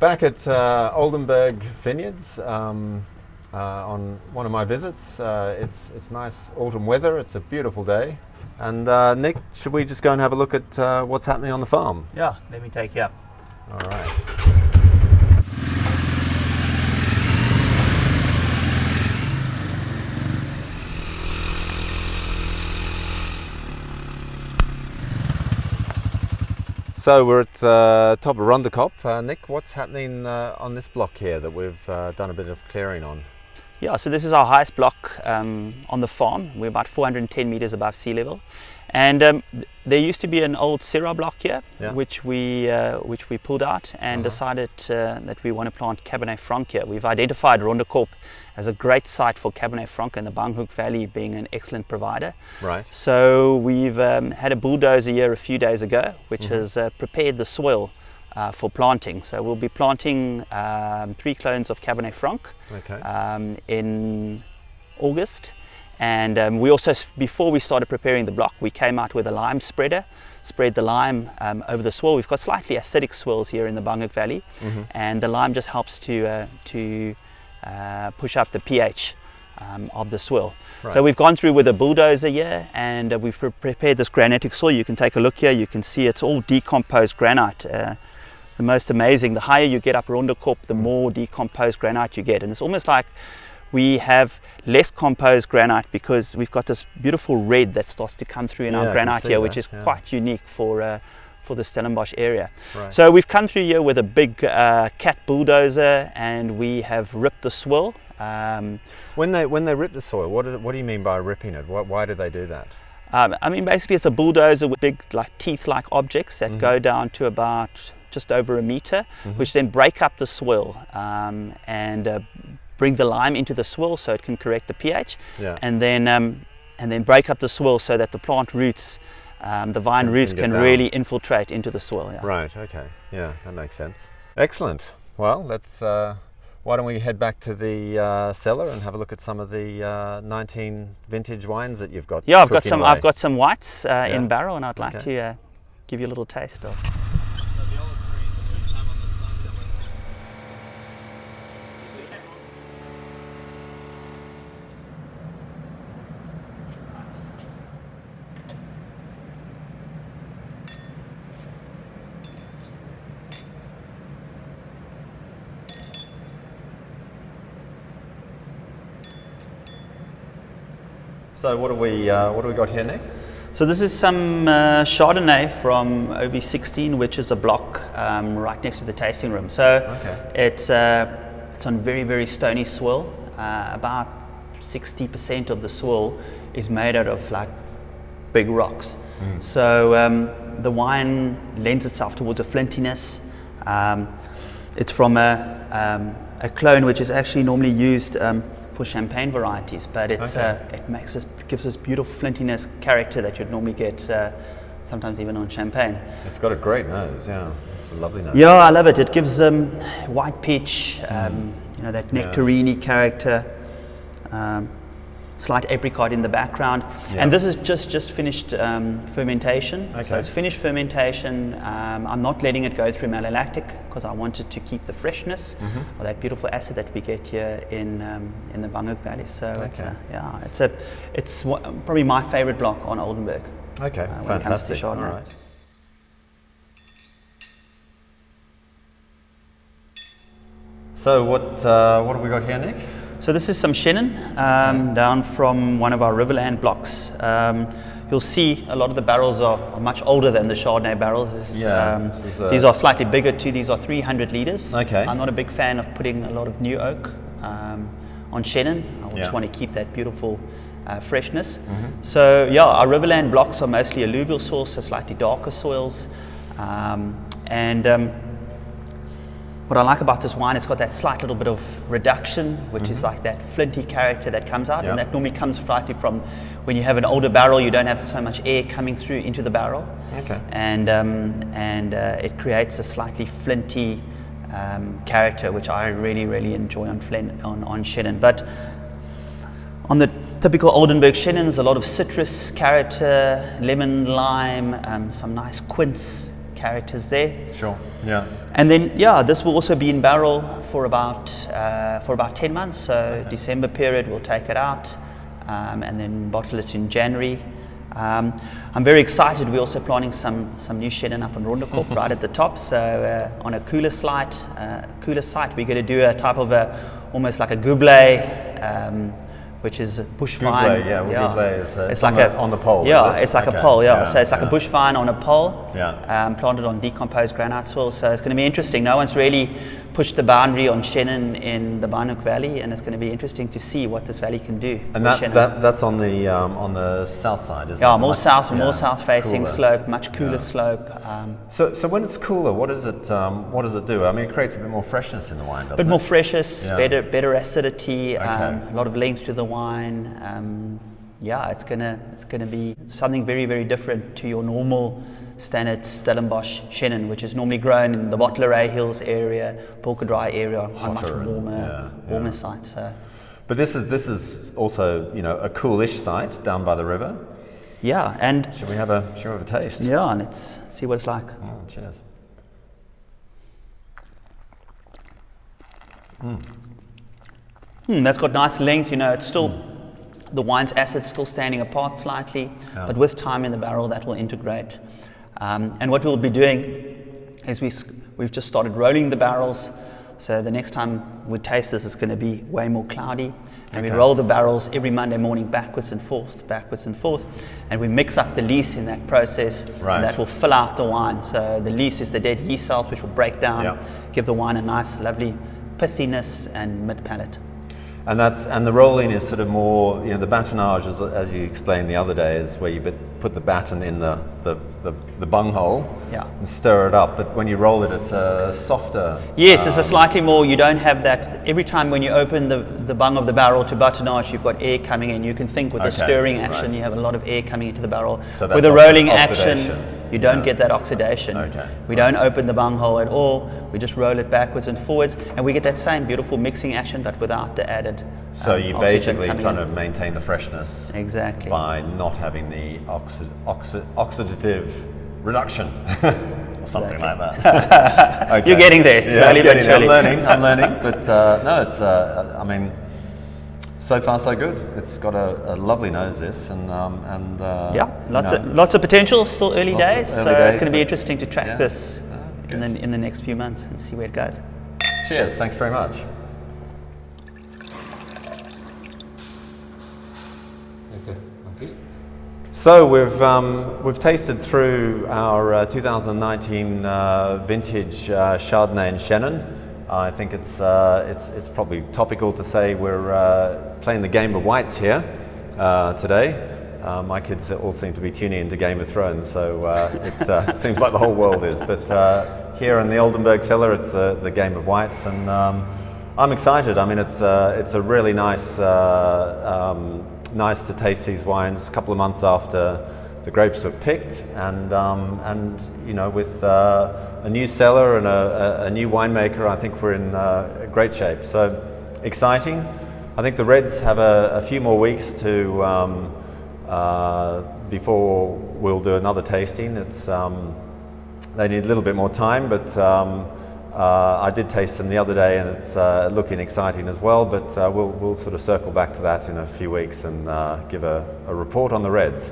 Back at Oldenburg Vineyards on one of my visits. It's nice autumn weather. It's a beautiful day. And Nick, should we just go and have a look at what's happening on the farm? Yeah, let me take you up. All right. So we're at the top of Rondekop. Nick, what's happening on this block here that we've done a bit of clearing on? Yeah, so this is our highest block on the farm. We're about 410 meters above sea level. And there used to be an old Syrah block here, Yeah. which we pulled out and decided that we want to plant Cabernet Franc here. We've identified Rondekop as a great site for Cabernet Franc, and the Blanc Valley being an excellent provider. Right. So we've had a bulldozer here a few days ago, which has prepared the soil for planting. So we'll be planting 3 clones of Cabernet Franc in August. And we also, before we started preparing the block, we came out with a lime spreader, spread the lime over the soil. We've got slightly acidic soils here in the Blanc Valley, and the lime just helps to push up the pH of the soil. Right. So we've gone through with a bulldozer here, and we've prepared this granitic soil. You can take a look here. You can see it's all decomposed granite. The most amazing, the higher you get up Rondekop, the more decomposed granite you get. And it's almost like we have less composed granite because we've got this beautiful red that starts to come through in our granite here, which is quite unique for the Stellenbosch area. Right. So we've come through here with a big cat bulldozer, and we have ripped the swirl. When they rip the soil, what do you mean by ripping it? Why do they do that? I mean, basically it's a bulldozer with big teeth-like objects that go down to about just over a meter, which then break up the soil and bring the lime into the soil so it can correct the pH, and then break up the soil so that the plant roots, the vine roots can really infiltrate into the soil. Yeah. Right, okay. Yeah, that makes sense. Excellent. Well, let's, why don't we head back to the cellar and have a look at some of the 19 vintage wines that you've got? Yeah, I've got some whites in barrel, and I'd like to give you a little taste of. So what have we got here, Nick? So this is some Chardonnay from OV16, which is a block right next to the tasting room. So it's on very, very stony soil. About 60% of the soil is made out of big rocks. So the wine lends itself towards a flintiness. It's from a clone which is actually normally used for champagne varieties, but it gives us beautiful flintiness character that you'd normally get sometimes even on champagne. It's got a great nose, yeah. It's a lovely nose. Yeah, I love it. It gives white peach, that nectarine-y character, slight apricot in the background. And this is just finished fermentation. Okay. So it's finished fermentation. I'm not letting it go through malolactic because I wanted to keep the freshness of that beautiful acid that we get here in the Blanc Valley. So it's probably my favorite block on Oldenburg. Okay, when it comes to fantastic. Chardonnay. All right. So what have we got here, Nick? So this is some Shannon down from one of our Riverland blocks. You'll see a lot of the barrels are much older than the Chardonnay barrels. These are slightly bigger too. These are 300 litres. Okay. I'm not a big fan of putting a lot of new oak on Shannon. I just want to keep that beautiful freshness. So our Riverland blocks are mostly alluvial soils, so slightly darker soils. What I like about this wine, it's got that slight little bit of reduction, which is like that flinty character that comes out, and that normally comes slightly from when you have an older barrel, you don't have so much air coming through into the barrel. Okay. And it creates a slightly flinty character, which I really, really enjoy on Shannon. But on the typical Oldenburg Shannons, a lot of citrus character, lemon, lime, some nice quince characters there. Sure. Yeah. And then, this will also be in barrel for about 10 months. So December period, we'll take it out and then bottle it in January. I'm very excited. We're also planting some new Shannon up on Rondekop right at the top. So on a cooler site, we're going to do a type of almost like a goublé, which is a bush vine. Goublé is it's on, like on the pole. It's like a pole. So it's like a bush vine on a pole. Yeah. Planted on decomposed granite soil. So it's going to be interesting. No one's really pushed the boundary on Shannon in the Blanc Valley, and it's going to be interesting to see what this valley can do. And that's on the south side, isn't it? Yeah, more south facing cooler slope, much cooler slope. So when it's cooler, what does it do? I mean, it creates a bit more freshness in the wine, doesn't it? A bit more freshness, better acidity, a lot of length to the wine. It's gonna be something very, very different to your normal standard Stellenbosch Chenin, which is normally grown in the Bottleray Hills area, Polkadry area, on much warmer sites. But this is also, a coolish site down by the river. Yeah, and should we have a taste? Yeah, and let's see what it's like. Oh, cheers. That's got nice length. It's still the wine's acid's still standing apart slightly, but with time in the barrel that will integrate. And what we'll be doing is we've just started rolling the barrels. So the next time we taste this, it's going to be way more cloudy. And we roll the barrels every Monday morning backwards and forth. And we mix up the lees in that process. Right. And that will fill out the wine. So the lees is the dead yeast cells, which will break down, give the wine a nice, lovely pithiness and mid-palate. And the rolling is sort of more, the batonnage, as you explained the other day, is where you put the baton in the bung hole and stir it up. But when you roll it, it's a softer. Yes, it's a slightly more. You don't have that every time when you open the bung of the barrel to batonnage. You've got air coming in. You can think with the stirring action, you have a lot of air coming into the barrel. So with the rolling action, you don't get that oxidation. We don't open the bung hole at all. We just roll it backwards and forwards, and we get that same beautiful mixing action, but without the added. So you're basically trying to maintain the freshness. Exactly. By not having the oxidative reduction or something like that. You're getting there. Slowly but surely. I'm learning. But no, it's. I mean, so far so good. It's got a lovely nose. This and lots of potential. Still early days, it's going to be interesting to track this in the next few months and see where it goes. Cheers. Thanks very much. So we've tasted through our 2019 vintage Chardonnay and Shannon. I think it's probably topical to say we're playing the game of whites here today. My kids all seem to be tuning into Game of Thrones, so it seems like the whole world is. But here in the Oldenburg cellar, it's the game of whites, and I'm excited. I mean, it's a really nice to taste these wines a couple of months after the grapes were picked, and with a new cellar and a new winemaker, I think we're in great shape. So exciting. I think the reds have a few more weeks to before we'll do another tasting. They need a little bit more time, but I did taste them the other day, and it's looking exciting as well, but we'll sort of circle back to that in a few weeks and give a report on the reds.